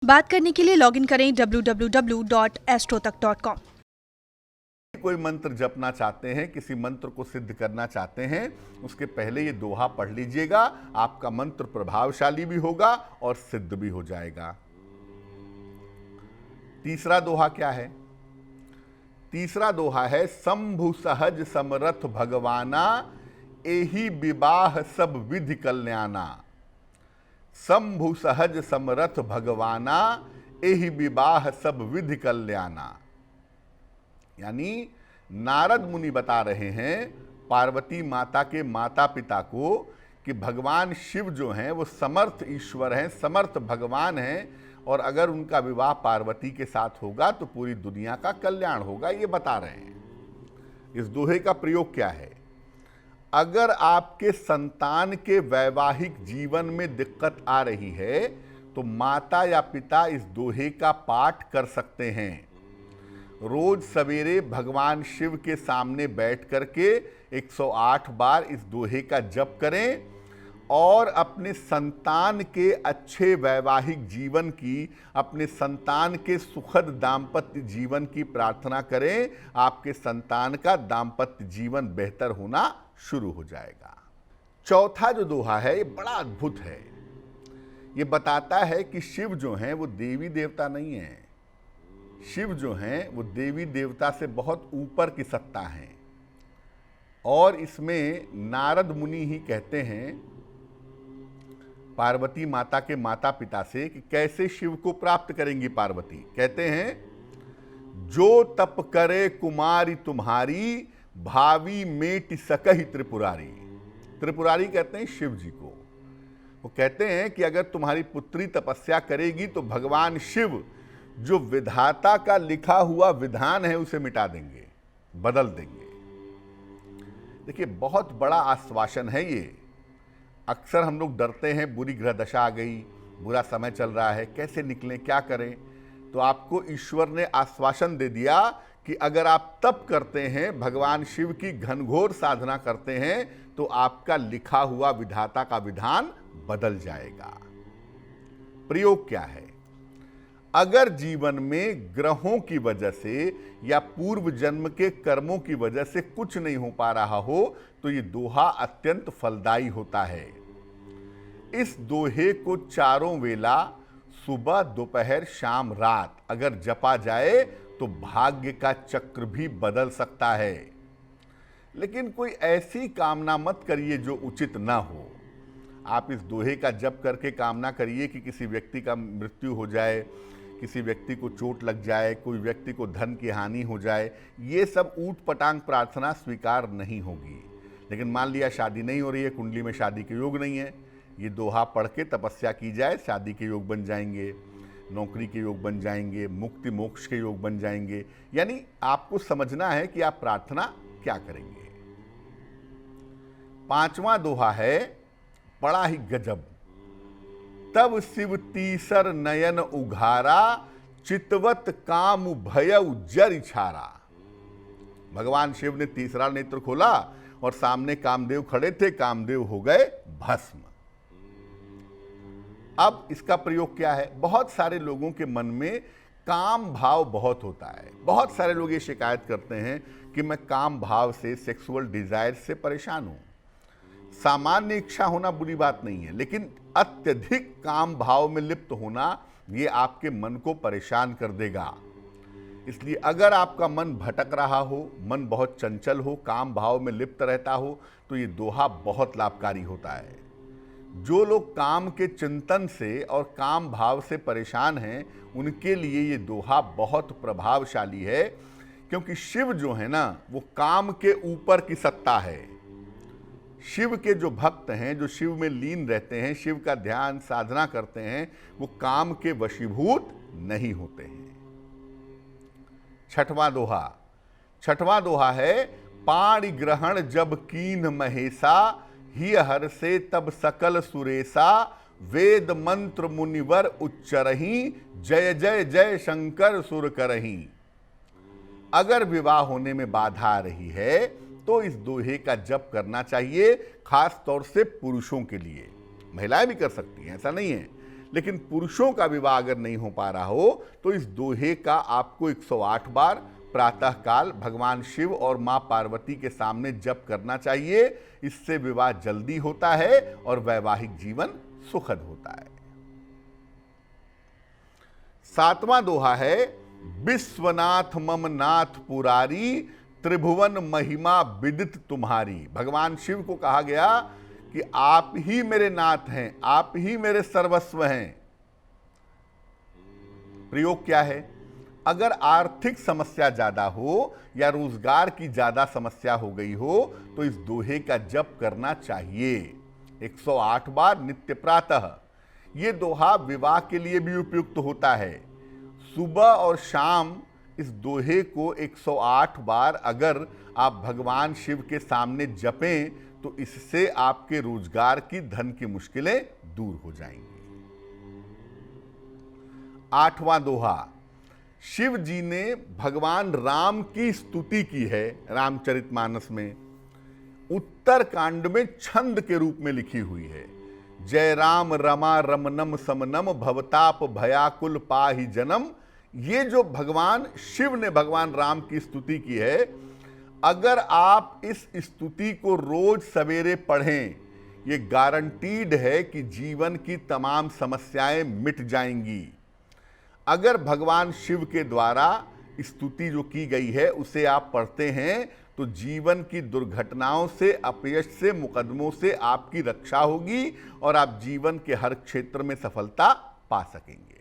बात करने के लिए लॉगिन करें www.astrotak.com। कोई मंत्र जपना चाहते हैं, किसी मंत्र को सिद्ध करना चाहते हैं, उसके पहले ये दोहा पढ़ लीजिएगा। आपका मंत्र प्रभावशाली भी होगा और सिद्ध भी हो जाएगा। तीसरा दोहा क्या है? तीसरा दोहा है, शंभु सहज समरथ भगवाना, एही विवाह सब विधि कल्याणा। शंभु सहज समरथ भगवाना, एही विवाह सब विधि कल्याणा। यानी नारद मुनि बता रहे हैं पार्वती माता के माता पिता को कि भगवान शिव जो हैं वो समर्थ ईश्वर हैं, समर्थ भगवान हैं, और अगर उनका विवाह पार्वती के साथ होगा तो पूरी दुनिया का कल्याण होगा, ये बता रहे हैं। इस दोहे का प्रयोग क्या है? अगर आपके संतान के वैवाहिक जीवन में दिक्कत आ रही है तो माता या पिता इस दोहे का पाठ कर सकते हैं। रोज सवेरे भगवान शिव के सामने बैठ करके 108 बार इस दोहे का जप करें और अपने संतान के अच्छे वैवाहिक जीवन की, अपने संतान के सुखद दाम्पत्य जीवन की प्रार्थना करें। आपके संतान का दाम्पत्य जीवन बेहतर होना शुरू हो जाएगा। चौथा जो दोहा है ये बड़ा अद्भुत है। ये बताता है कि शिव जो हैं वो देवी देवता नहीं है। शिव जो हैं वो देवी देवता से बहुत ऊपर की सत्ता हैं। और इसमें नारद मुनि ही कहते हैं पार्वती माता के माता पिता से कि कैसे शिव को प्राप्त करेंगी पार्वती। कहते हैं, जो तप करे कुमारी तुम्हारी, भावी मेट सकहि त्रिपुरारी। त्रिपुरारी कहते हैं शिव जी को। वो कहते हैं कि अगर तुम्हारी पुत्री तपस्या करेगी तो भगवान शिव जो विधाता का लिखा हुआ विधान है उसे मिटा देंगे, बदल देंगे। देखिए, बहुत बड़ा आश्वासन है ये। अक्सर हम लोग डरते हैं, बुरी ग्रह दशा आ गई, बुरा समय चल रहा है, कैसे निकलें, क्या करें। तो आपको ईश्वर ने आश्वासन दे दिया कि अगर आप तप करते हैं, भगवान शिव की घनघोर साधना करते हैं, तो आपका लिखा हुआ विधाता का विधान बदल जाएगा। प्रयोग क्या है? अगर जीवन में ग्रहों की वजह से या पूर्व जन्म के कर्मों की वजह से कुछ नहीं हो पा रहा हो तो ये दोहा अत्यंत फलदायी होता है। इस दोहे को चारों वेला, सुबह, दोपहर, शाम, रात अगर जपा जाए तो भाग्य का चक्र भी बदल सकता है। लेकिन कोई ऐसी कामना मत करिए जो उचित ना हो। आप इस दोहे का जप करके कामना करिए कि किसी व्यक्ति का मृत्यु हो जाए, किसी व्यक्ति को चोट लग जाए, कोई व्यक्ति को धन की हानि हो जाए। ये सब ऊट पटांग प्रार्थना स्वीकार नहीं होगी। लेकिन मान लिया शादी नहीं हो रही है, कुंडली में शादी के योग नहीं है, ये दोहा पढ़ के तपस्या की जाए, शादी के योग बन जाएंगे, नौकरी के योग बन जाएंगे, मुक्ति मोक्ष के योग बन जाएंगे। यानी आपको समझना है कि आप प्रार्थना क्या करेंगे। पांचवा दोहा है बड़ा ही गजब। तब शिव तीसर नयन उघारा, चितवत काम भयउ जर छारा। भगवान शिव ने तीसरा नेत्र खोला और सामने कामदेव खड़े थे, कामदेव हो गए भस्म। अब इसका प्रयोग क्या है? बहुत सारे लोगों के मन में काम भाव बहुत होता है। बहुत सारे लोग ये शिकायत करते हैं कि मैं काम भाव से, सेक्सुअल डिजायर से परेशान हूं। सामान्य इच्छा होना बुरी बात नहीं है, लेकिन अत्यधिक काम भाव में लिप्त होना ये आपके मन को परेशान कर देगा। इसलिए अगर आपका मन भटक रहा हो, मन बहुत चंचल हो, काम भाव में लिप्त रहता हो, तो ये दोहा बहुत लाभकारी होता है। जो लोग काम के चिंतन से और काम भाव से परेशान हैं, उनके लिए ये दोहा बहुत प्रभावशाली है, क्योंकि शिव जो है ना वो काम के ऊपर की सत्ता है। शिव के जो भक्त हैं, जो शिव में लीन रहते हैं, शिव का ध्यान साधना करते हैं, वो काम के वशीभूत नहीं होते हैं। छठवां दोहा है, पाणि ग्रहण जब कीन महेशा, ही हर से तब सकल सुरेशा, वेद मंत्र मुनिवर उच्चरही, जय जय जय शंकर सुर करही। अगर विवाह होने में बाधा आ रही है तो इस दोहे का जप करना चाहिए, खास तौर से पुरुषों के लिए। महिलाएं भी कर सकती हैं, ऐसा नहीं है, लेकिन पुरुषों का विवाह अगर नहीं हो पा रहा हो तो इस दोहे का आपको 108 बार प्रातःकाल भगवान शिव और मां पार्वती के सामने जप करना चाहिए। इससे विवाह जल्दी होता है और वैवाहिक जीवन सुखद होता है। 7वां दोहा है, विश्वनाथ मम नाथ पुरारी, त्रिभुवन महिमा विदित तुम्हारी। भगवान शिव को कहा गया कि आप ही मेरे नाथ हैं, आप ही मेरे सर्वस्व हैं। प्रयोग क्या है? अगर आर्थिक समस्या ज्यादा हो या रोजगार की ज्यादा समस्या हो गई हो तो इस दोहे का जप करना चाहिए 108 बार नित्य प्रातः। यह दोहा विवाह के लिए भी उपयुक्त होता है। सुबह और शाम इस दोहे को 108 बार अगर आप भगवान शिव के सामने जपें तो इससे आपके रोजगार की, धन की मुश्किलें दूर हो जाएंगी। 8वां दोहा, शिव जी ने भगवान राम की स्तुति की है रामचरितमानस में। उत्तर कांड में छंद के रूप में लिखी हुई है। जय राम रमा रमनम समनम भवताप भयाकुल पाहि जनम। ये जो भगवान शिव ने भगवान राम की स्तुति की है, अगर आप इस स्तुति को रोज सवेरे पढ़ें, ये गारंटीड है कि जीवन की तमाम समस्याएं मिट जाएंगी। अगर भगवान शिव के द्वारा स्तुति जो की गई है उसे आप पढ़ते हैं तो जीवन की दुर्घटनाओं से, अपयश से, मुकदमों से आपकी रक्षा होगी और आप जीवन के हर क्षेत्र में सफलता पा सकेंगे।